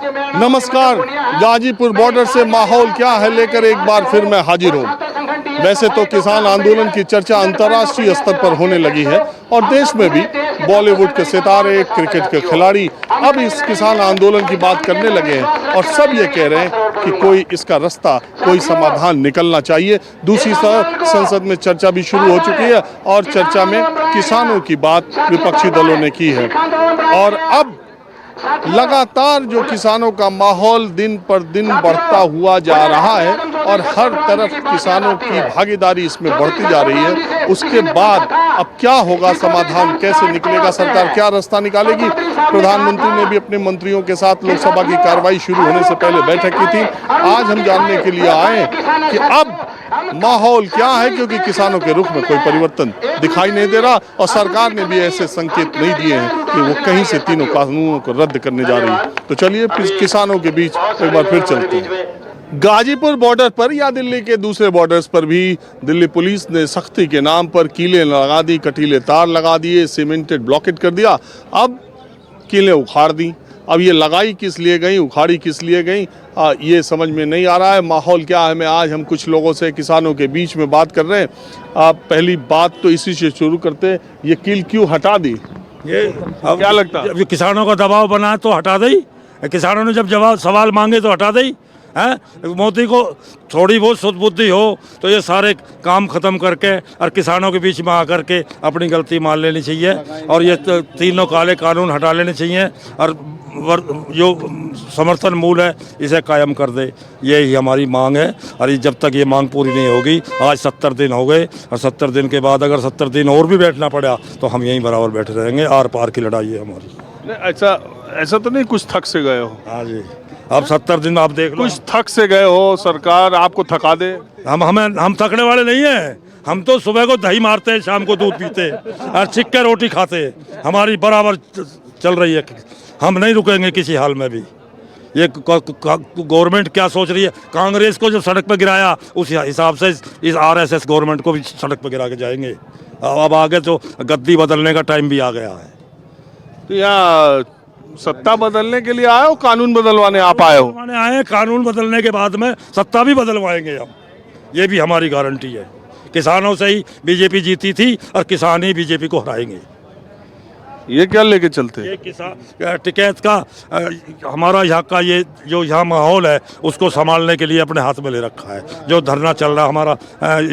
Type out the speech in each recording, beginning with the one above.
नमस्कार। गाजीपुर बॉर्डर से माहौल क्या है लेकर एक बार फिर मैं हाजिर हूँ। वैसे तो किसान आंदोलन की चर्चा अंतर्राष्ट्रीय स्तर पर होने लगी है और देश में भी बॉलीवुड के सितारे, क्रिकेट के खिलाड़ी अब इस किसान आंदोलन की बात करने लगे हैं और सब ये कह रहे हैं कि कोई इसका रास्ता, कोई समाधान निकलना चाहिए। दूसरी तरफ संसद में चर्चा भी शुरू हो चुकी है और चर्चा में किसानों की बात विपक्षी दलों ने की है और अब लगातार जो किसानों का माहौल दिन पर दिन बढ़ता हुआ जा रहा है और हर तरफ किसानों की भागीदारी इसमें बढ़ती जा रही है। उसके बाद अब क्या होगा, समाधान कैसे निकलेगा, सरकार क्या रास्ता निकालेगी। प्रधानमंत्री ने भी अपने मंत्रियों के साथ लोकसभा की कार्रवाई शुरू होने से पहले बैठक की थी। आज हम जानने के लिए आए कि अब माहौल क्या है, क्योंकि किसानों के रुख में कोई परिवर्तन दिखाई नहीं दे रहा और सरकार ने भी ऐसे संकेत नहीं दिए हैं कि वो कहीं से तीनों कानूनों को रद्द करने जा रही है। तो चलिए किसानों के बीच एक बार फिर चलते हैं। गाजीपुर बॉर्डर पर या दिल्ली के दूसरे बॉर्डर्स पर भी दिल्ली पुलिस ने सख्ती के नाम पर कीलें लगा दी, कटीले तार लगा दिए, सीमेंटेड ब्लॉकेट कर दिया। अब कीलें उखाड़ दी। अब ये लगाई किस लिए गई, उखाड़ी किस लिए गई, ये समझ में नहीं आ रहा है। माहौल क्या है, मैं आज हम कुछ लोगों से किसानों के बीच में बात कर रहे हैं। पहली बात तो इसी से शुरू करते हैं, ये कील क्यों हटा दी, ये अब क्या लगता है? किसानों का दबाव बना तो हटा दे। किसानों ने जब जवाब सवाल मांगे तो हटा दे। हैं, मोदी को थोड़ी बहुत सुध-बुद्धि हो तो ये सारे काम ख़त्म करके और किसानों के बीच में आकर के अपनी गलती मान लेनी चाहिए और ये तीनों काले कानून हटा लेने चाहिए और जो समर्थन मूल है इसे कायम कर दे। यही हमारी मांग है और जब तक ये मांग पूरी नहीं होगी, आज 70 दिन हो गए और 70 दिन के बाद अगर 70 दिन और भी बैठना पड़ा तो हम यहीं बराबर बैठे रहेंगे। आर पार की लड़ाई है हमारी। ऐसा तो नहीं कुछ थक से गए हो? हाँ जी, अब 70 दिन आप देख लो। कुछ थक से गए हो, सरकार आपको थका दे? हम थकने वाले नहीं हैं। हम तो सुबह को दही मारते हैं, शाम को दूध पीते हैं और चिक्के रोटी खाते हैं। हमारी बराबर चल रही है, हम नहीं रुकेंगे किसी हाल में भी। ये गवर्नमेंट क्या सोच रही है, कांग्रेस को जब सड़क पर गिराया उस हिसाब से इस आरएसएस गवर्नमेंट को भी सड़क पर गिरा के जाएंगे। अब आगे तो गद्दी बदलने का टाइम भी आ गया है। तो यहाँ सत्ता बदलने के लिए आए हो, कानून बदलवाने आप आए हो? आए, कानून बदलने के बाद में सत्ता भी बदलवाएंगे हम, ये भी हमारी गारंटी है। किसानों से ही बीजेपी जीती थी और किसान ही बीजेपी को हराएंगे। ये क्या लेके चलते? ये किसान टिकैत का हमारा यहाँ का ये जो यहाँ माहौल है उसको संभालने के लिए अपने हाथ में ले रखा है। जो धरना चल रहा है, हमारा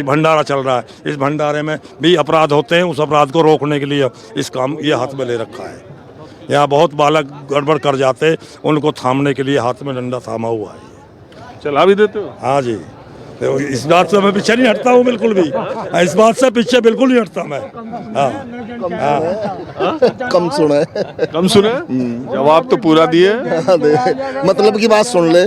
भंडारा चल रहा है, इस भंडारे में भी अपराध होते हैं, उस अपराध को रोकने के लिए इस काम ये हाथ में ले रखा है। यहाँ बहुत बालक गड़बड़ कर जाते, उनको थामने के लिए हाथ में डंडा थामा हुआ है। चला भी देते हो? हाँ जी, तो इस बात से मैं पीछे नहीं हटता हूँ बिल्कुल भी। इस बात से पीछे बिल्कुल नहीं हटता मैं। कम सुने, कम सुने, जवाब तो पूरा दिए। मतलब की बात सुन ले।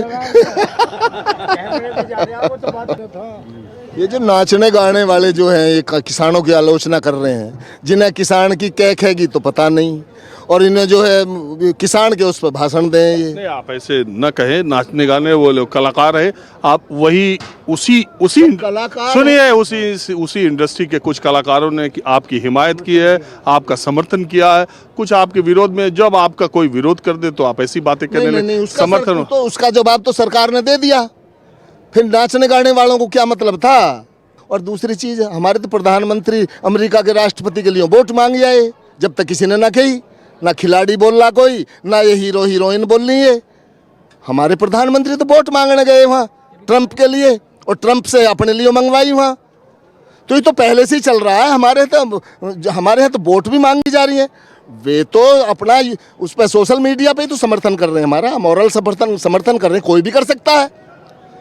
ये जो नाचने गाने वाले जो हैं, ये किसानों की आलोचना कर रहे हैं, जिन्हें किसान की कैक हैगी तो पता नहीं, और इन्हें जो है किसान के उस पर भाषण दें। ये नहीं, आप ऐसे न कहें। नाचने गाने वो लोग कलाकार है, आप वही उसी कलाकार सुनिए, उसी इंडस्ट्री के कुछ कलाकारों ने आपकी हिमायत की है, आपका समर्थन किया है। कुछ आपके विरोध में, जब आपका कोई विरोध कर दे तो आप ऐसी बातें करने लगे। समर्थन तो उसका जवाब तो सरकार ने दे दिया, फिर नाचने गाने वालों को क्या मतलब था। और दूसरी चीज, हमारे तो प्रधानमंत्री अमेरिका के राष्ट्रपति के लिए वोट मांग आए, जब तक किसी ने ना कही, ना खिलाड़ी बोल रहा कोई, ना ये हीरो हीरोइन बोल रही है। हमारे प्रधानमंत्री तो वोट मांगने गए वहाँ ट्रंप के लिए और ट्रंप से अपने लिए मंगवाई वहाँ। तो ये तो पहले से ही चल रहा है। हमारे यहाँ तो वोट भी मांगी जा रही है। वे तो अपना उस पर सोशल मीडिया पे ही तो समर्थन कर रहे हैं, हमारा मॉरल समर्थन कर रहे हैं। कोई भी कर सकता है।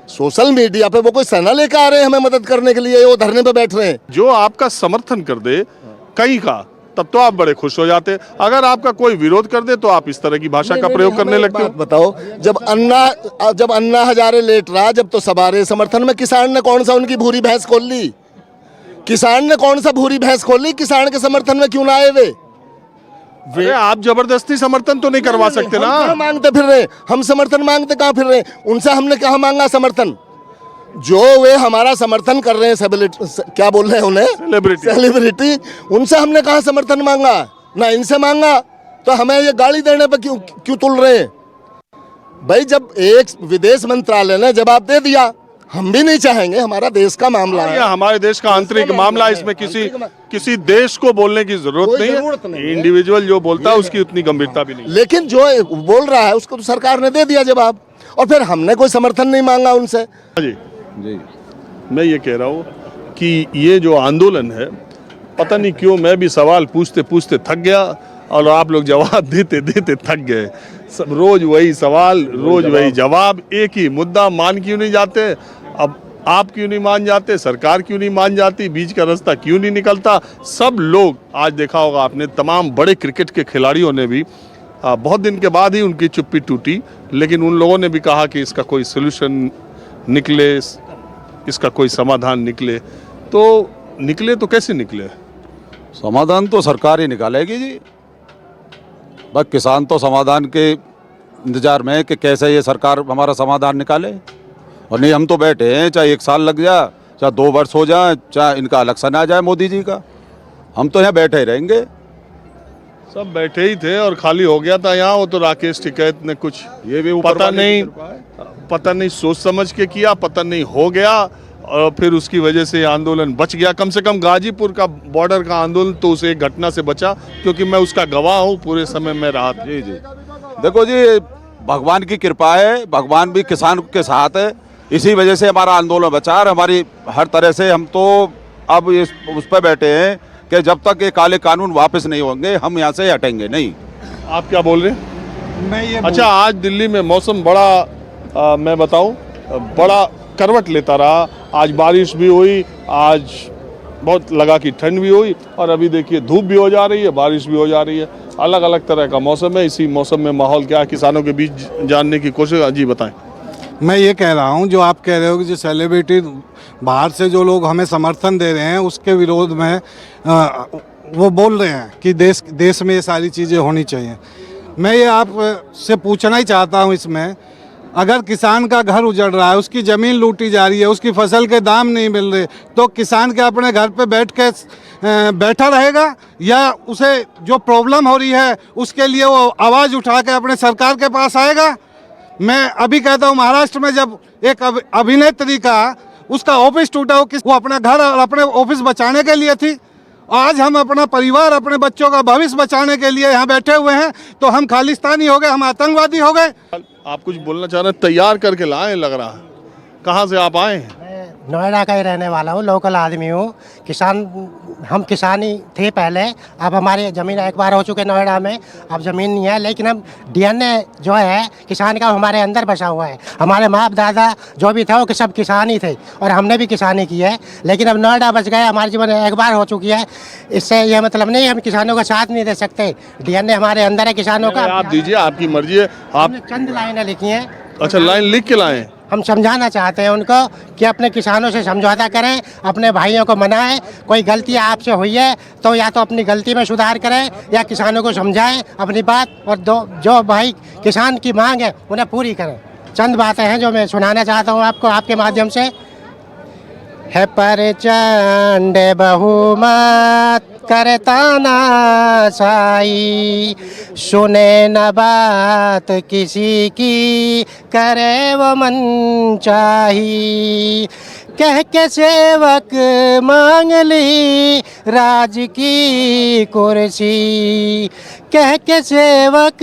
सोशल मीडिया पे वो कोई सेना लेकर आ रहे हैं हमें मदद करने के लिए, वो धरने पे बैठ रहे हैं। जो आपका समर्थन कर दे कहीं का, तब तो आप बड़े खुश हो जाते। अगर आपका कोई विरोध कर दे तो आप इस तरह की भाषा का प्रयोग करने लगते हो। बताओ, जब अन्ना हजारे लेट रहा, जब तो सवारे समर्थन में किसान ने कौन सा उनकी भूरी भैंस खोल ली? किसान ने कौन सा भूरी भैंस खोल ली? किसान के समर्थन में क्यों ना आए वे? आप जबरदस्ती समर्थन तो नहीं करवा सकते ना। हम मांगते फिर रहे, हम समर्थन मांगते कहाँ फिर रहे? उनसे हमने कहाँ मांगा समर्थन? जो वे हमारा समर्थन कर रहे हैं, क्या बोल रहे हैं उन्हें, सेलिब्रिटी, उनसे हमने कहाँ समर्थन मांगा? ना इनसे मांगा। तो हमें ये गाली देने पर क्यों तुल रहे हैं? भाई जब एक विदेश मंत्रालय ने जवाब दे दिया, हम भी नहीं चाहेंगे, हमारा देश का मामला ये है, हमारे देश का आंतरिक मामला है, इसमें किसी देश को बोलने की जरूरत नहीं है। इंडिविजुअल जो बोलता है उसकी उतनी गंभीरता भी नहीं। लेकिन जो बोल रहा है उसको तो सरकार ने दे दिया जवाब, और फिर हमने कोई समर्थन नहीं मांगा उनसे। जी जी, मैं ये कह रहा हूँ कि ये जो आंदोलन है, पता नहीं क्यों मैं भी सवाल पूछते पूछते थक गया और आप लोग जवाब देते देते थक गए। सब रोज वही सवाल, रोज वही जवाब, एक ही मुद्दा। मान क्यों नहीं जाते? अब आप क्यों नहीं मान जाते? सरकार क्यों नहीं मान जाती? बीच का रास्ता क्यों नहीं निकलता? सब लोग, आज देखा होगा आपने, तमाम बड़े क्रिकेट के खिलाड़ियों ने भी बहुत दिन के बाद ही उनकी चुप्पी टूटी, लेकिन उन लोगों ने भी कहा कि इसका कोई सोल्यूशन निकले, इसका कोई समाधान निकले। तो निकले तो कैसे निकले? समाधान तो सरकार ही निकालेगी जी। बस किसान तो समाधान के इंतजार में है कि कैसे ये सरकार हमारा समाधान निकाले। और नहीं, हम तो बैठे हैं, चाहे 1 साल लग जाए, चाहे 2 वर्ष हो जाए, चाहे इनका इलेक्शन आ जाए मोदी जी का, हम तो यहाँ बैठे ही रहेंगे। सब बैठे ही थे और खाली हो गया था यहाँ। वो तो राकेश टिकैत ने कुछ ये भी पता नहीं सोच समझ के किया, पता नहीं हो गया, और फिर उसकी वजह से आंदोलन बच गया। कम से कम गाजीपुर का बॉर्डर का आंदोलन तो उस एक घटना से बचा, क्योंकि मैं उसका गवाह हूँ, पूरे समय में रहा था। जी जी, देखो जी, भगवान की कृपा है, भगवान भी किसान के साथ है, इसी वजह से हमारा आंदोलन बचा। और हमारी हर तरह से हम तो अब उस पर बैठे हैं कि जब तक ये काले कानून वापस नहीं होंगे हम यहाँ से हटेंगे नहीं। आप क्या बोल रहे हैं? मैं ये अच्छा, आज दिल्ली में मौसम बड़ा मैं बताऊं, बड़ा करवट लेता रहा। आज बारिश भी हुई, आज बहुत लगा कि ठंड भी हुई, और अभी देखिए धूप भी हो जा रही है, बारिश भी हो जा रही है। अलग अलग तरह का मौसम है। इसी मौसम में माहौल क्या है, किसानों के बीच जानने की कोशिश। जी बताएं। मैं ये कह रहा हूँ, जो आप कह रहे हो कि जो सेलिब्रिटी बाहर से जो लोग हमें समर्थन दे रहे हैं उसके विरोध में वो बोल रहे हैं कि देश में ये सारी चीज़ें होनी चाहिए। मैं ये आपसे पूछना ही चाहता हूँ, इसमें अगर किसान का घर उजड़ रहा है, उसकी ज़मीन लूटी जा रही है, उसकी फसल के दाम नहीं मिल रहे, तो किसान के अपने घर पे बैठा रहेगा, या उसे जो प्रॉब्लम हो रही है उसके लिए वो आवाज़ उठा के अपने सरकार के पास आएगा? मैं अभी कहता हूँ, महाराष्ट्र में जब एक अभिनेत्री का उसका ऑफिस टूटा, वो अपना घर और अपने ऑफिस बचाने के लिए थी। आज हम अपना परिवार, अपने बच्चों का भविष्य बचाने के लिए यहाँ बैठे हुए हैं, तो हम खालिस्तानी हो गए, हम आतंकवादी हो गए। आप कुछ बोलना चाह रहे हैं? तैयार करके लाए लग रहा है। कहाँ से आप आए हैं? नोएडा का ही रहने वाला हूँ, लोकल आदमी हूँ। किसान, हम किसानी थे पहले, अब हमारी ज़मीन एक बार हो चुके नोएडा में, अब ज़मीन नहीं है, लेकिन हम डीएनए जो है किसान का हमारे अंदर बसा हुआ है। हमारे बाप दादा जो भी थे वो सब किसान ही थे, और हमने भी किसानी की है, लेकिन अब नोएडा बच गए, हमारी जीवन एक बार हो चुकी है। इससे यह मतलब नहीं हम किसानों का साथ नहीं दे सकते, डीएनए हमारे अंदर है किसानों का। आप दीजिए, आपकी मर्जी है। आप चंद लाइनें लिखी हैं। अच्छा, लाइन लिख के लाए? हम समझाना चाहते हैं उनको कि अपने किसानों से समझौता करें, अपने भाइयों को मनाएं। कोई गलती आपसे हुई है तो या तो अपनी गलती में सुधार करें, या किसानों को समझाएं अपनी बात, और जो भाई किसान की मांग है उन्हें पूरी करें। चंद बातें हैं जो मैं सुनाना चाहता हूँ आपको आपके माध्यम से। है प्रचंड बहुमत करता ना साई, सुने न बात किसी की, करे वो मन चाही। कह के सेवक मांग ली राज की कुर्सी, कह के सेवक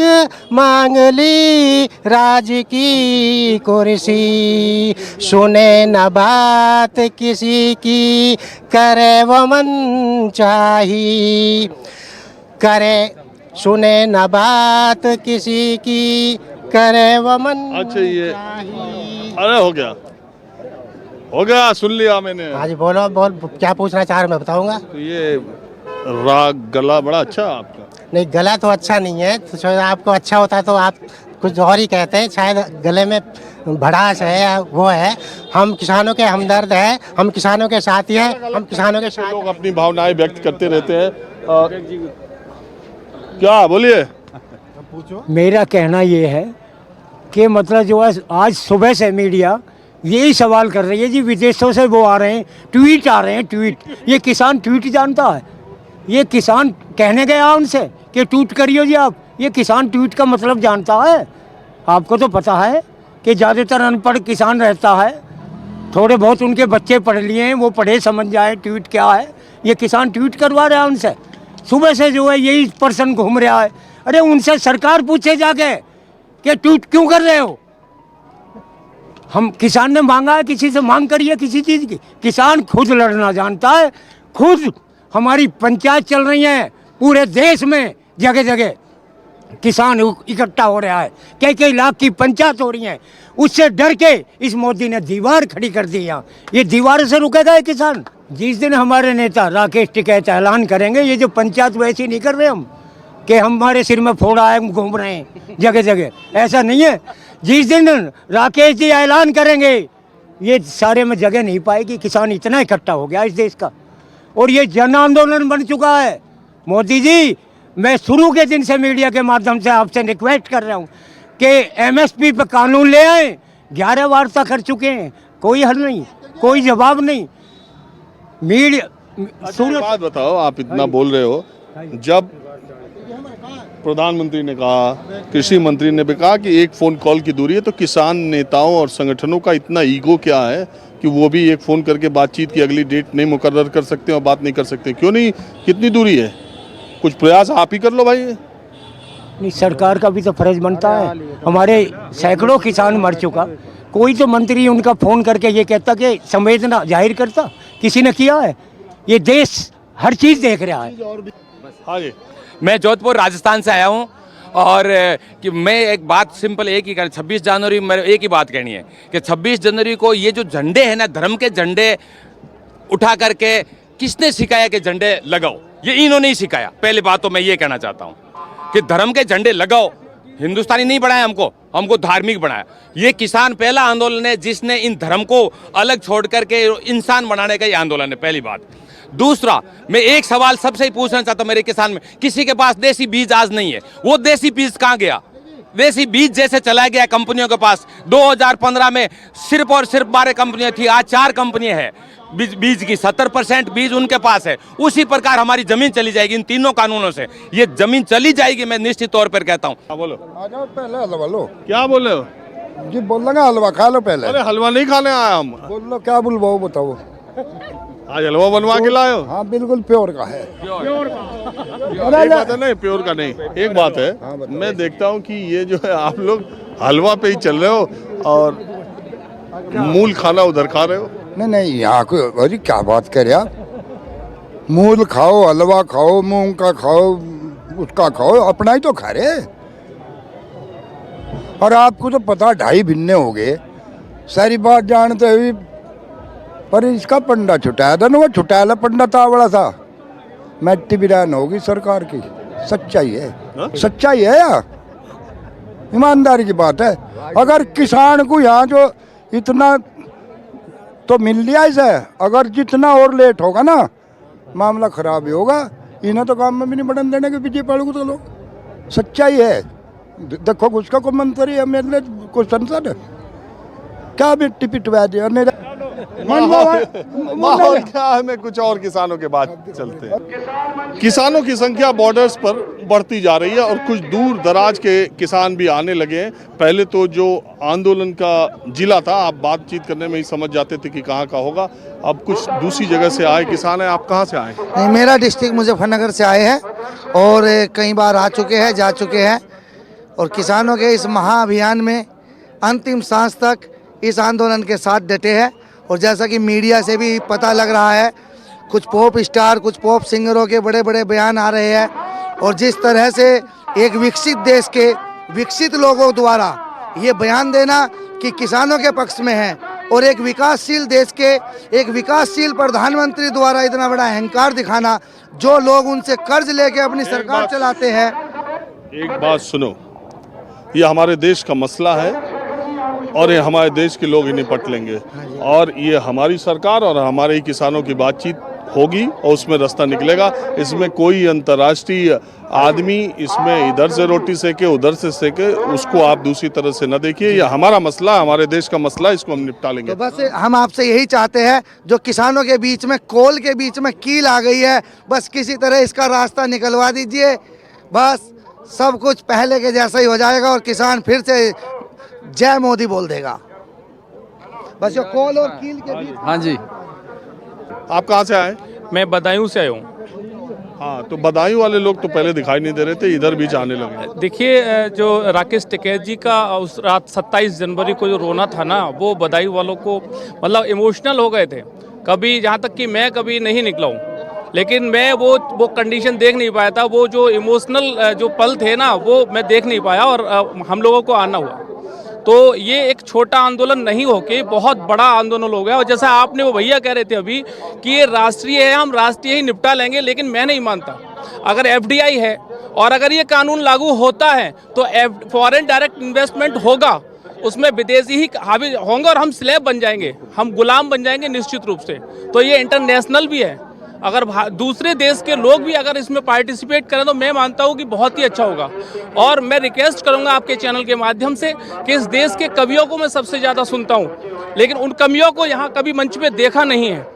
मांग ली राज की कुर्सी। सुने न बात किसी की, करे वो मन चाही। करे, सुने न बात किसी की, करे वो मन अच्छा, ये चाही। अरे हो गया, सुन लिया मैंने। हाँ जी, बोलो, क्या पूछना चाह रहे मैं बताऊंगा। तो ये राग गला बड़ा अच्छा आपका। नहीं, गला तो अच्छा नहीं है, तो शायद आपको अच्छा होता तो आप कुछ और ही कहते हैं। शायद गले में भड़ास है या वो है। हम किसानों के हमदर्द हैं, हम किसानों के साथी हैं, हम किसानों के साथ। लोग अपनी भावनाएं व्यक्त करते रहते हैं। क्या बोलिए? मेरा कहना ये है कि मतलब जो है आज सुबह से मीडिया यही सवाल कर रही है जी, विदेशों से वो आ रहे हैं, ट्वीट आ रहे हैं, ट्वीट। ये किसान ट्वीट जानता है? ये किसान कहने गया उनसे कि ट्वीट करियो जी आप? ये किसान ट्वीट का मतलब जानता है? आपको तो पता है कि ज़्यादातर अनपढ़ किसान रहता है, थोड़े बहुत उनके बच्चे पढ़ लिए हैं, वो पढ़े समझ जाए ट्वीट क्या है, ये किसान ट्वीट करवा रहा है उनसे। सुबह से जो है यही पर्सन घूम रहा है। अरे उनसे सरकार पूछे जाके कि ट्वीट क्यों कर रहे हो। हम किसान ने मांगा है, किसी से मांग करिए किसी चीज़ की। किसान खुद लड़ना जानता है, खुद हमारी पंचायत चल रही है पूरे देश में, जगह जगह किसान इकट्ठा हो रहा है, कई लाख की पंचायत हो रही है। उससे डर के इस मोदी ने दीवार खड़ी कर दी यहाँ। ये दीवार से रुकेगा ये किसान? जिस दिन हमारे नेता राकेश टिकैत ऐलान करेंगे, ये जो पंचायत वैसी नहीं कर रहे हम कि हमारे सिर में फोड़ा है, हम घूम रहे हैं जगह जगह, ऐसा नहीं है। जिस दिन राकेश जी ऐलान करेंगे, ये सारे में जगह नहीं पाएगी। किसान इतना इकट्ठा हो गया इस देश का, और ये जन आंदोलन बन चुका है। मोदी जी, मैं शुरू के दिन से मीडिया के माध्यम से आपसे रिक्वेस्ट कर रहा हूँ कि एमएसपी पर कानून ले आए। 11 वार्ता कर चुके हैं, कोई हल नहीं, कोई जवाब नहीं। मीडिया एक बात बताओ, आप इतना बोल रहे हो, जब प्रधानमंत्री ने कहा, कृषि मंत्री ने भी कहा कि एक फ़ोन कॉल की दूरी है, तो किसान नेताओं और संगठनों का इतना ईगो क्या है कि वो भी एक फ़ोन करके बातचीत की अगली डेट नहीं मुकर्रर कर सकते और बात नहीं कर सकते? क्यों नहीं? कितनी दूरी है? कुछ प्रयास आप ही कर लो भाई। नहीं, सरकार का भी तो फर्ज बनता है। हमारे सैकड़ों किसान मर चुका, कोई तो मंत्री उनका फ़ोन करके ये कहता कि संवेदना जाहिर करता? किसी ने किया है? ये देश हर चीज़ देख रहा है। हाँ जी, मैं जोधपुर राजस्थान से आया हूँ, और कि मैं एक बात सिंपल एक ही 26 जनवरी मेरे एक ही बात कहनी है कि 26 जनवरी को ये जो झंडे हैं ना, धर्म के झंडे उठा करके किसने सिखाया कि झंडे लगाओ? ये इन्होंने ही सिखाया। पहली बात तो मैं ये कहना चाहता हूँ कि धर्म के झंडे लगाओ। हिंदुस्तानी नहीं बनाया हमको धार्मिक बनाया। ये किसान पहला आंदोलन है जिसने इन धर्म को अलग छोड़ करके इंसान बनाने का ये आंदोलन है, पहली बात। दूसरा, मैं एक सवाल सबसे ही पूछना चाहता हूँ मेरे किसान में, किसी के पास देसी बीज आज नहीं है, वो देसी बीज कहाँ गया? देसी बीज जैसे चला गया कंपनियों के पास। 2015 में सिर्फ और सिर्फ 12 कंपनियां थी, आज 4 कंपनियां हैं बीज की। 70% बीज उनके पास है। उसी प्रकार हमारी जमीन चली जाएगी इन तीनों कानूनों से। ये जमीन चली जाएगी, मैं निश्चित तौर पर कहता हूँ। बोलो, आ जाओ, पहले हलवा लो। क्या बोल रहे हो जी? बोल लगा हलवा खा लो पहले। अरे हलवा नहीं खाने आया हम। बोल लो, क्या बुलवाओ बताओ। आज हलवा बनवा के लाए हो? हाँ बिल्कुल प्योर का है। एक बात है, नहीं प्योर का नहीं, एक बात है, मैं देखता हूँ कि ये जो है आप लोग हलवा पे ही चल रहे हो और मूल खाना उधर खा रहे हो। नहीं, यहाँ को अरे क्या बात कर रहे आप? मूल खाओ, हलवा खाओ, मूंग का खाओ, उसका खाओ, अपना ही तो खा रहे। और आपको तो पता 2.5 भिन्ने हो गए, सारी बात जानते हुए, पर इसका पंडा छुटाया था ना, वो छुटाया पंडा था बड़ा था। मिट्टी बिरान होगी सरकार की, सच्चाई है, सच्चाई है यार, ईमानदारी की बात है। अगर किसान को यहाँ जो इतना तो मिल लिया इसे, अगर जितना और लेट होगा ना मामला खराब ही होगा। इन्हें तो काम में भी नहीं बढ़न देने के पीछे पड़ोगे तो लोग, सच्चाई है। देखो उसका को मंत्री है, मेरे को संसद है, क्या मिट्टी पिटवा दिया। माहौल क्या है, मैं कुछ और किसानों के बाद चलते हैं। किसानों की संख्या बॉर्डर्स पर बढ़ती जा रही है और कुछ दूर दराज के किसान भी आने लगे हैं। पहले तो जो आंदोलन का जिला था, आप बातचीत करने में ही समझ जाते थे कि कहाँ का होगा। अब कुछ दूसरी जगह से आए किसान हैं। आप कहाँ से आए? नहीं, मेरा डिस्ट्रिक्ट मुजफ्फरनगर से आए हैं और कई बार आ चुके हैं, जा चुके हैं। और किसानों के इस महाअभियान में अंतिम सांस तक इस आंदोलन के साथ डटे हैं। और जैसा कि मीडिया से भी पता लग रहा है, कुछ पॉप स्टार, कुछ पॉप सिंगरों के बड़े बड़े बयान आ रहे हैं। और जिस तरह से एक विकसित देश के विकसित लोगों द्वारा ये बयान देना कि किसानों के पक्ष में है, और एक विकासशील देश के एक विकासशील प्रधानमंत्री द्वारा इतना बड़ा अहंकार दिखाना, जो लोग उनसे कर्ज लेके अपनी सरकार चलाते हैं। एक बात सुनो, ये हमारे देश का मसला है और ये हमारे देश के लोग ही निपट लेंगे। और ये हमारी सरकार और हमारे ही किसानों की बातचीत होगी और उसमें रास्ता निकलेगा। इसमें कोई अंतर्राष्ट्रीय आदमी इसमें इधर से रोटी सेके उधर से सेके, उसको आप दूसरी तरह से न देखिए। ये हमारा मसला, हमारे देश का मसला, इसको हम निपटा लेंगे। तो बस हम आपसे यही चाहते हैं, जो किसानों के बीच में कोल के बीच में कील आ गई है, बस किसी तरह इसका रास्ता निकलवा दीजिए। बस सब कुछ पहले के जैसा ही हो जाएगा और किसान फिर से जय मोदी बोल देगा। बस ये कॉल और कील के बीच। हाँ जी, आप कहाँ से आए? मैं बदायूं से आया हूँ। हाँ, तो बदायूं वाले लोग तो पहले दिखाई नहीं दे रहे थे, इधर बीच आने लगे। देखिए, जो राकेश टिकैत जी का उस रात 27 जनवरी को जो रोना था ना, वो बदायूं वालों को मतलब इमोशनल हो गए थे। कभी यहाँ तक कि मैं कभी नहीं निकला हूँ, लेकिन मैं वो कंडीशन देख नहीं पाया था। वो जो इमोशनल जो पल थे ना, वो मैं देख नहीं पाया और हम लोगों को आना हुआ। तो ये एक छोटा आंदोलन नहीं होके बहुत बड़ा आंदोलन हो गया। और जैसा आपने वो भैया कह रहे थे अभी कि ये राष्ट्रीय है, हम राष्ट्रीय ही निपटा लेंगे, लेकिन मैं नहीं मानता। अगर एफडीआई है और अगर ये कानून लागू होता है तो फॉरेन डायरेक्ट इन्वेस्टमेंट होगा, उसमें विदेशी ही हावी होंगे और हम स्लेब बन जाएंगे, हम गुलाम बन जाएंगे निश्चित रूप से। तो ये इंटरनेशनल भी है। अगर दूसरे देश के लोग भी अगर इसमें पार्टिसिपेट करें तो मैं मानता हूँ कि बहुत ही अच्छा होगा। और मैं रिक्वेस्ट करूँगा आपके चैनल के माध्यम से कि इस देश के कवियों को मैं सबसे ज़्यादा सुनता हूँ, लेकिन उन कवियों को यहाँ कभी मंच पे देखा नहीं है।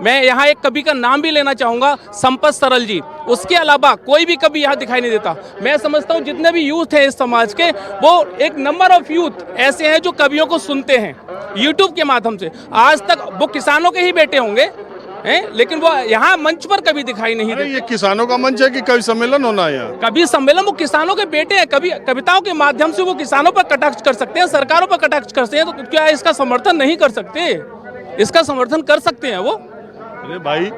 मैं यहाँ एक कवि का नाम भी लेना चाहूँगा, संपत सरल जी। उसके अलावा कोई भी कवि यहाँ दिखाई नहीं देता। मैं समझता हूँ जितने भी यूथ हैं इस समाज के, वो एक नंबर ऑफ यूथ ऐसे हैं जो कवियों को सुनते हैं यूट्यूब के माध्यम से। आज तक वो किसानों के ही बेटे होंगे हैं, लेकिन वो यहाँ मंच पर कभी दिखाई नहीं देते। ये किसानों का मंच है कि कवि सम्मेलन होना है यहाँ? कवि सम्मेलन, वो किसानों के बेटे हैं। कभी कविताओं के माध्यम से वो किसानों पर कटाक्ष कर सकते हैं, सरकारों पर कटाक्ष करते हैं। तो क्या इसका समर्थन नहीं कर सकते? इसका समर्थन कर सकते हैं वो। अरे भाई,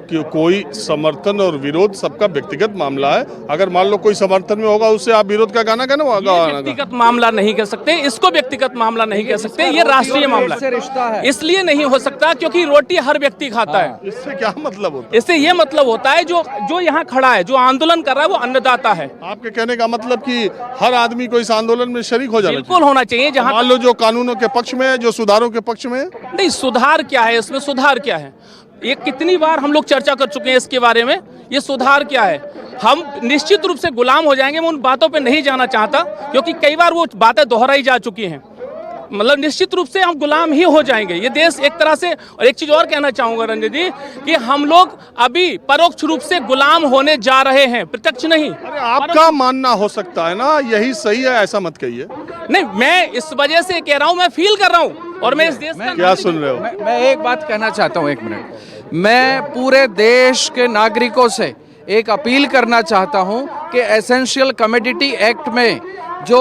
कि कोई समर्थन और विरोध सबका व्यक्तिगत मामला है। अगर मान लो कोई समर्थन में होगा, उससे आप विरोध का गाना कहना होगा। व्यक्तिगत मामला नहीं कह सकते, इसको व्यक्तिगत मामला नहीं कह सकते, ये राष्ट्रीय मामला है। इसलिए नहीं हो सकता क्योंकि रोटी हर व्यक्ति खाता है। इससे क्या मतलब होता है? इससे ये मतलब होता है जो यहाँ खड़ा है, जो आंदोलन कर रहा है, वो अन्नदाता है। आपके कहने का मतलब कि हर आदमी को इस आंदोलन में शरीक हो जाना बिल्कुल होना चाहिए। जहाँ मान लो जो कानूनों के पक्ष में है, जो सुधारों के पक्ष में है। नहीं, सुधार क्या है इसमें? सुधार क्या है? ये कितनी बार हम लोग चर्चा कर चुके हैं इसके बारे में। ये सुधार क्या है? हम निश्चित रूप से गुलाम हो जाएंगे। मैं उन बातों पे नहीं जाना चाहता क्योंकि कई बार वो बातें दोहराई जा चुकी हैं। मतलब निश्चित रूप से हम गुलाम ही हो जाएंगे। ये देश एक तरह से। और एक चीज और कहना चाहूंगा रंजन जी कि हम लोग अभी परोक्ष रूप से गुलाम होने जा रहे हैं, प्रत्यक्ष नहीं। अरे आपका मानना हो सकता है ना, यही सही है, ऐसा मत कहिए। नहीं, मैं इस वजह से कह रहा हूँ, मैं फील कर रहा हूँ और मैं इस देश का क्या सुन रहे हो? मैं एक बात कहना चाहता हूँ, 1 मिनट। मैं पूरे देश के नागरिकों से एक अपील करना चाहता हूँ कि एसेंशियल कमोडिटी एक्ट में जो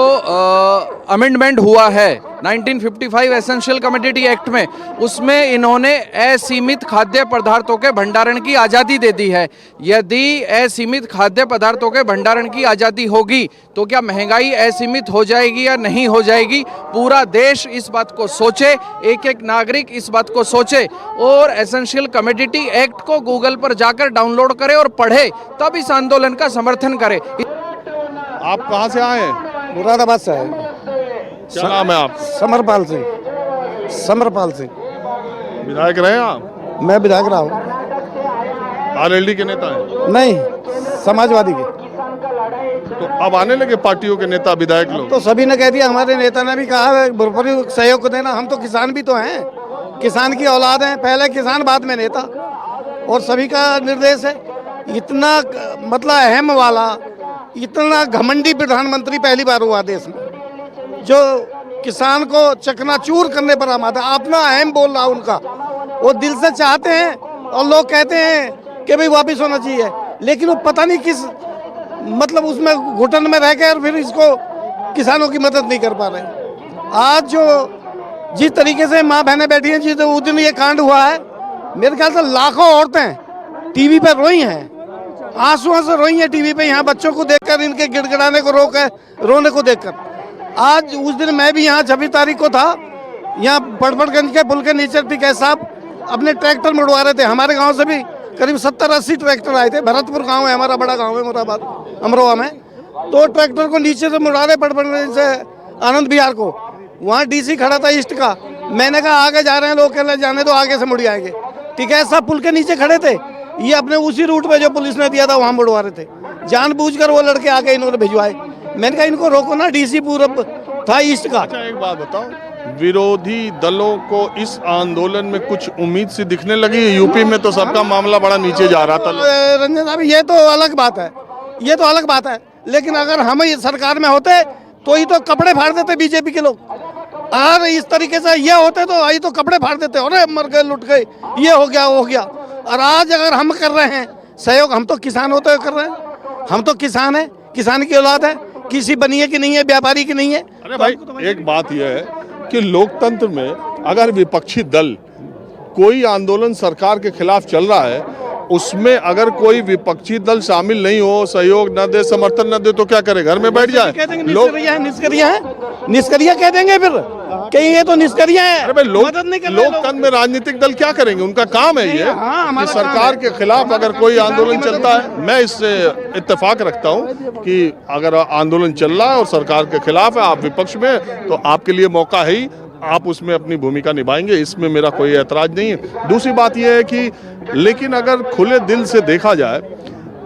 अमेंडमेंट हुआ है 1955 एसेंशियल कमोडिटी एक्ट में, उसमें इन्होंने असीमित खाद्य पदार्थों के भंडारण की आज़ादी दे दी है। यदि असीमित खाद्य पदार्थों के भंडारण की आज़ादी होगी तो क्या महंगाई असीमित हो जाएगी या नहीं हो जाएगी? पूरा देश इस बात को सोचे, एक एक नागरिक इस बात को सोचे और एसेंशियल कमोडिटी एक्ट को गूगल पर जाकर डाउनलोड करे और पढ़े, तब इस आंदोलन का समर्थन करे। आप कहाँ से आए हैं? मुरादाबाद से है। क्या नाम है आप? समरपाल सिंह। समरपाल सिंह। विधायक रहे आप? मैं विधायक रहा हूँ। आरएलडी के नेता हैं? नहीं, समाजवादी के। तो अब आने लगे पार्टियों के नेता विधायक लोग? तो सभी ने कह दिया, हमारे नेता ने भी कहा है भरपूर सहयोग को देना। हम तो किसान भी तो हैं, किसान की औलाद हैं, पहले किसान बाद में नेता। और सभी का निर्देश है। इतना मतलब अहम वाला, इतना घमंडी प्रधानमंत्री पहली बार हुआ देश में, जो किसान को चकनाचूर करने पर आमादा। अपना अहम बोल रहा उनका, वो दिल से चाहते हैं और लोग कहते हैं कि भाई वापिस होना चाहिए, लेकिन वो पता नहीं किस मतलब उसमें घुटन में रह गए और फिर इसको किसानों की मदद नहीं कर पा रहे। आज जो जिस तरीके से माँ बहनें बैठी हैं, जिस उस दिन ये कांड हुआ है, मेरे ख्याल से लाखों औरतें टीवी पर रोई हैं, आंसुओं से रोई हैं टीवी पे, यहाँ बच्चों को देखकर, इनके गिड़गिड़ाने को रोने को देखकर। आज उस दिन मैं भी यहाँ 26 तारीख को था, यहाँ पड़पड़गंज के पुल के नीचे टिकैत साहब अपने ट्रैक्टर मुड़वा रहे थे। हमारे गांव से भी करीब 70-80 ट्रैक्टर आए थे। भरतपुर गांव है हमारा, बड़ा गांव है मुरादाबाद अमरोहा में। तो ट्रैक्टर को नीचे से मुड़ा रहे पड़पड़गंज से आनंद विहार को। वहाँ डीसी खड़ा था ईस्ट का। मैंने कहा आगे जा रहे हैं लोग, कह रहे जाने दो, आगे से मुड़ आएंगे। टिकैत साहब पुल के नीचे खड़े थे, ये अपने उसी रूट पे जो पुलिस ने दिया था वहाँ मुड़वा रहे थे। जानबूझकर वो लड़के आके इन्होंने भिजवाए। मैंने कहा इनको रोको ना, डीसी पूरब था ईस्ट का। अच्छा एक बात बताओ, विरोधी दलों को इस आंदोलन में कुछ उम्मीद सी दिखने लगी? यूपी में तो सबका मामला बड़ा नीचे जा रहा था। रंजन साहब ये तो अलग बात है, ये तो अलग बात है। लेकिन अगर हम सरकार में होते तो ही तो कपड़े फाड़ देते बीजेपी के लोग। और इस तरीके से ये होते तो आई तो कपड़े फाड़ देते, अरे मर गए, लुट गए, ये हो गया, वो हो गया। और आज अगर हम कर रहे हैं सहयोग, हम तो किसान होते हुए कर रहे हैं, हम तो किसान है, किसान की औलाद है, किसी बनिए की नहीं है, व्यापारी की नहीं है। अरे भाई एक बात यह है कि लोकतंत्र में अगर विपक्षी दल कोई आंदोलन सरकार के खिलाफ चल रहा है, उसमें अगर कोई विपक्षी दल शामिल नहीं हो, सहयोग न दे, समर्थन न दे, तो क्या करे? घर में बैठ जाए। निष्क्रिय कह देंगे फिर कहीं ये तो निष्क्रिय है। अरे भाई लोकतंत्र में राजनीतिक दल क्या करेंगे? उनका काम है ये कि सरकार के खिलाफ अगर कोई आंदोलन चलता है, मैं इससे इत्तेफाक रखता हूँ कि अगर आंदोलन चल रहा है और सरकार के खिलाफ है, आप विपक्ष में, तो आपके लिए मौका है ही, आप उसमें अपनी भूमिका निभाएंगे, इसमें मेरा कोई ऐतराज नहीं है। दूसरी बात यह है कि लेकिन अगर खुले दिल से देखा जाए,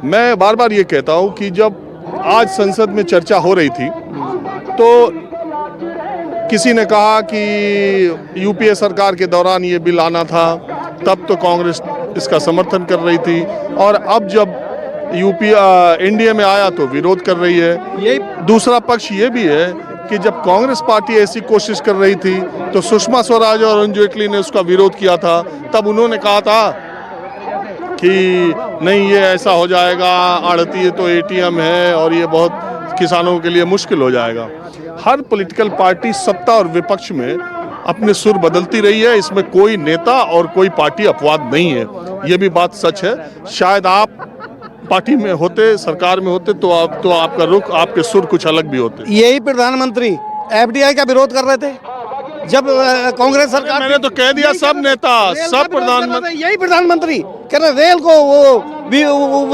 मैं बार बार ये कहता हूँ कि जब आज संसद में चर्चा हो रही थी तो किसी ने कहा कि यूपीए सरकार के दौरान ये बिल आना था, तब तो कांग्रेस इसका समर्थन कर रही थी, और अब जब एनडीए में आया तो विरोध कर रही है। यही दूसरा पक्ष ये भी है कि जब कांग्रेस पार्टी ऐसी कोशिश कर रही थी तो सुषमा स्वराज और अरुण जेटली ने उसका विरोध किया था। तब उन्होंने कहा था कि नहीं, ये ऐसा हो जाएगा, आड़ती तो एटीएम है और ये बहुत किसानों के लिए मुश्किल हो जाएगा। हर पॉलिटिकल पार्टी सत्ता और विपक्ष में अपने सुर बदलती रही है, इसमें कोई नेता और कोई पार्टी अपवाद नहीं है, ये भी बात सच है। शायद आप पार्टी में होते, सरकार में होते, तो आपका रुख, आपके सुर कुछ अलग भी होते। यही प्रधानमंत्री एफडीआई का विरोध कर रहे थे जब कांग्रेस सरकार। मैंने तो कह दिया, सब नेता, सब प्रधानमंत्री, यही प्रधानमंत्री कह रहे रेल को वो भी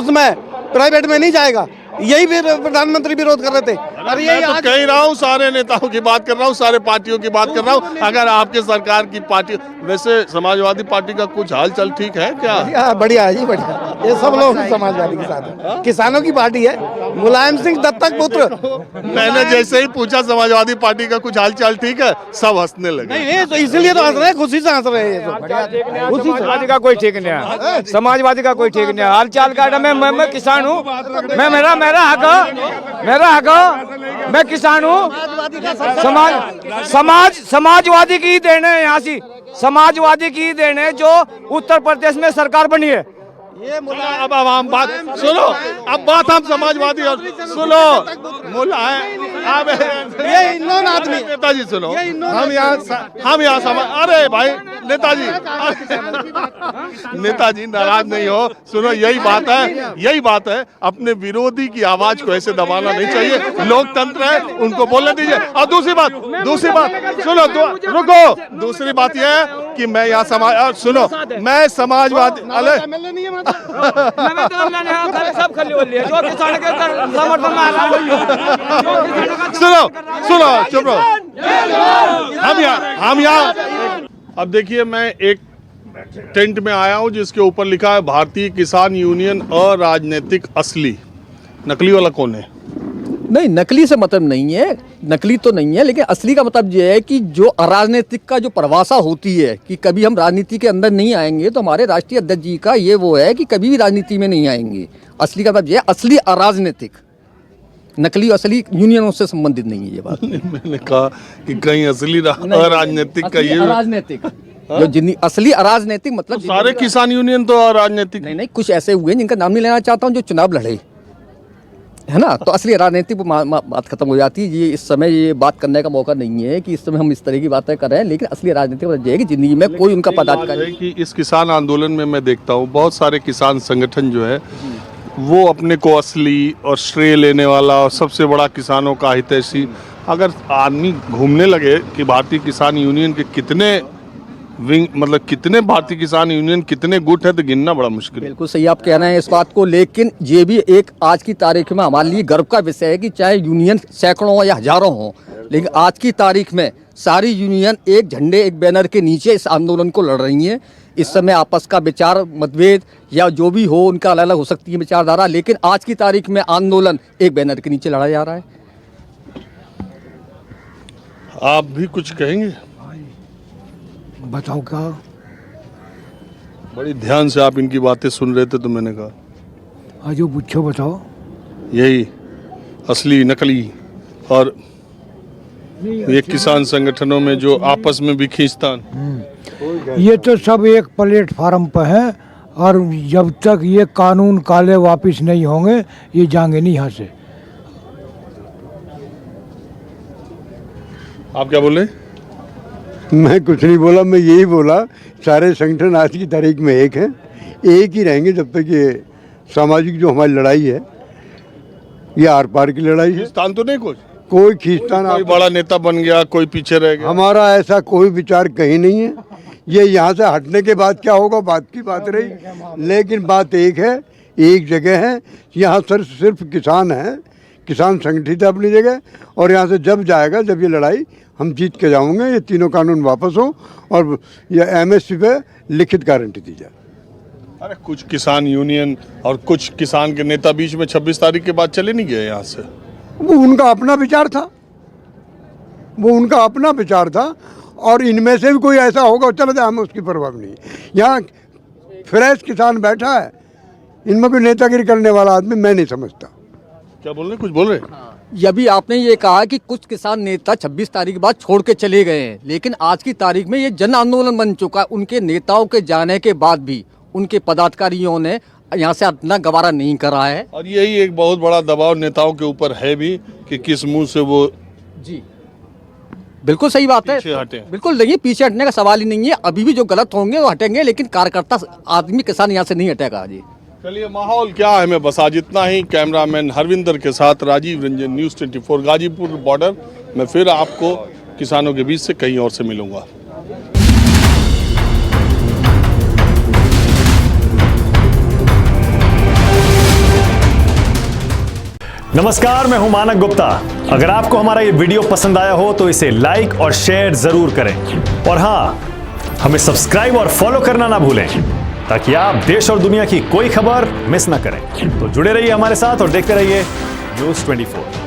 उसमें प्राइवेट में नहीं जाएगा, यही भी प्रधानमंत्री विरोध कर रहे थे। अरे मैं तो कह रहा हूँ, सारे नेताओं की बात कर रहा हूँ, सारे पार्टियों की बात कर रहा हूँ। अगर आपके सरकार की पार्टी, वैसे समाजवादी पार्टी का कुछ हाल चाल ठीक है क्या? बढ़िया है जी, बढ़िया। ये सब लोग समाजवादी के साथ है, किसानों की पार्टी है। मुलायम सिंह दत्तक पुत्र। मैंने जैसे ही पूछा समाजवादी पार्टी का कुछ हाल चाल ठीक है, सब हंसने लगे। नहीं तो इसलिए तो हंस रहे हैं, खुशी से हंस रहे हैं। समाजवादी का कोई ठीक नहीं है, समाजवादी का कोई ठीक नहीं है। हाल चाल का मैं किसान हूँ, मेरा हक, मैं किसान हूँ। समाजवादी की देन है, यहाँ से समाजवादी की देन है जो उत्तर प्रदेश में सरकार बनी है। ये अब हम बात सुनो, अब बात हम समाजवादी और सुनो मुला है। अब ये इन आदमी नेताजी सुनो, हम यहाँ अरे भाई नेताजी नाराज नहीं हो, सुनो यही बात है, अपने विरोधी की आवाज को ऐसे दबाना नहीं चाहिए। लोकतंत्र है, उनको बोलने दीजिए। और दूसरी बात सुनो, रुको, दूसरी बात यह है कि मैं यहाँ सुनो, मैं समाजवादी सुनो चुप रहो। हम यहाँ अब देखिए, मैं एक टेंट में आया हूँ जिसके ऊपर लिखा है भारतीय किसान यूनियन अराजनीतिक असली। नकली वाला कौन है? नहीं, नकली से मतलब नहीं है, नकली तो नहीं है, लेकिन असली का मतलब ये है कि जो अराजनीतिक का जो परिभाषा होती है कि कभी हम राजनीति के अंदर नहीं आएंगे, तो हमारे राष्ट्रीय अध्यक्ष जी का ये वो है कि कभी भी राजनीति में नहीं आएंगे। असली का मतलब ये है, असली अराजनीतिक, नकली असली यूनियनों से संबंधित नहीं है ये बात। मैंने कहा कि कहीं असली राजनीतिक का ये अराजनीतिक जो जितनी असली अराजनीतिक मतलब तो सारे किसान यूनियन तो अराजनीतिक नहीं, कुछ ऐसे हुए जिनका नाम नहीं लेना चाहता हूँ, जो चुनाव लड़े, है ना, तो असली राजनीतिक बात खत्म हो जाती है। ये इस समय ये बात करने का मौका नहीं है कि इस समय हम इस तरह की बातें कर रहे हैं, लेकिन असली राजनीतिक मतलब ये है कि जिंदगी में कोई उनका पदाधिकारी कि इस किसान आंदोलन में मैं देखता हूँ बहुत सारे किसान संगठन जो है वो अपने को असली और श्रेय लेने वाला और सबसे बड़ा किसानों का हितैषी, अगर आदमी घूमने लगे कि भारतीय किसान यूनियन के कितने विंग, मतलब कितने भारतीय किसान यूनियन कितने गुट है, तो गिनना बड़ा मुश्किल है। बिल्कुल सही आप कह रहे हैं इस बात को, लेकिन ये भी एक आज की तारीख में हमारे लिए गर्व का विषय है कि चाहे यूनियन सैकड़ों या हजारों हों, लेकिन आज की तारीख में सारी यूनियन एक झंडे एक बैनर के नीचे इस आंदोलन को लड़ रही हैं। इस समय आपस का विचार मतभेद या जो भी हो उनका अलग अलग हो सकती है विचारधारा, लेकिन आज की तारीख में आंदोलन एक बैनर के नीचे लड़ा जा रहा है। आप भी कुछ कहेंगे? बताओ क्या? बड़ी ध्यान से आप इनकी बातें सुन रहे थे तो मैंने कहा आज पूछो, बताओ। यही असली नकली और ये किसान संगठनों में जो आपस में भी खींचतान, ये तो सब एक प्लेटफार्म पर है और जब तक ये कानून काले वापस नहीं होंगे ये जाएंगे नहीं यहाँ से। आप क्या बोले? मैं कुछ नहीं बोला, मैं यही बोला सारे संगठन आज की तारीख में एक हैं, एक ही रहेंगे जब तक ये सामाजिक जो हमारी लड़ाई है ये आर पार की लड़ाई है। खींचतान तो नहीं कुछ, कोई खींचतान, कोई बड़ा नेता बन गया कोई पीछे रह गया, हमारा ऐसा कोई विचार कहीं नहीं है। ये यहाँ से हटने के बाद क्या होगा बात की बात रही, लेकिन बात एक है, एक जगह है, यहाँ सिर्फ किसान है, किसान संगठित है अपनी जगह, और यहाँ से जब जाएगा, जब ये लड़ाई हम जीत के जाऊंगे, ये तीनों कानून वापस हो और ये एमएसपी पे लिखित गारंटी दी जाए। अरे कुछ किसान यूनियन और कुछ किसान के नेता बीच में 26 तारीख के बाद चले नहीं गए यहाँ से। वो उनका अपना विचार था, वो उनका अपना विचार था, और इनमें से भी कोई ऐसा होगा चला जाए, हमें उसकी परवाह नहीं। यहाँ फ्रेश किसान बैठा है, इनमें कोई नेतागिरी करने वाला आदमी मैं नहीं समझता। क्या बोल रहे, कुछ बोल रहे? ये भी आपने ये कहा कि कुछ किसान नेता 26 तारीख के बाद छोड़ के चले गए हैं, लेकिन आज की तारीख में ये जन आंदोलन बन चुका है। उनके नेताओं के जाने के बाद भी उनके पदाधिकारियों ने यहाँ से हटना गवारा नहीं करा है, और यही एक बहुत बड़ा दबाव नेताओं के ऊपर है भी कि किस मुंह से वो जी बिल्कुल सही बात है, पीछे हटे। बिल्कुल नहीं, पीछे हटने का सवाल ही नहीं है। अभी भी जो गलत होंगे वो हटेंगे, लेकिन कार्यकर्ता आदमी किसान यहाँ से नहीं हटेगा जी। चलिए, माहौल क्या है मैं बस आज इतना ही। कैमरामैन हरविंदर के साथ राजीव रंजन, न्यूज़ 24 गाजीपुर बॉर्डर। मैं फिर आपको किसानों के बीच से कहीं और से मिलूंगा। नमस्कार, मैं हूं मानक गुप्ता। अगर आपको हमारा ये वीडियो पसंद आया हो तो इसे लाइक और शेयर जरूर करें, और हाँ, हमें सब्सक्राइब और फॉलो करना ना भूलें ताकि आप देश और दुनिया की कोई खबर मिस ना करें। तो जुड़े रहिए हमारे साथ और देखते रहिए न्यूज़ 24।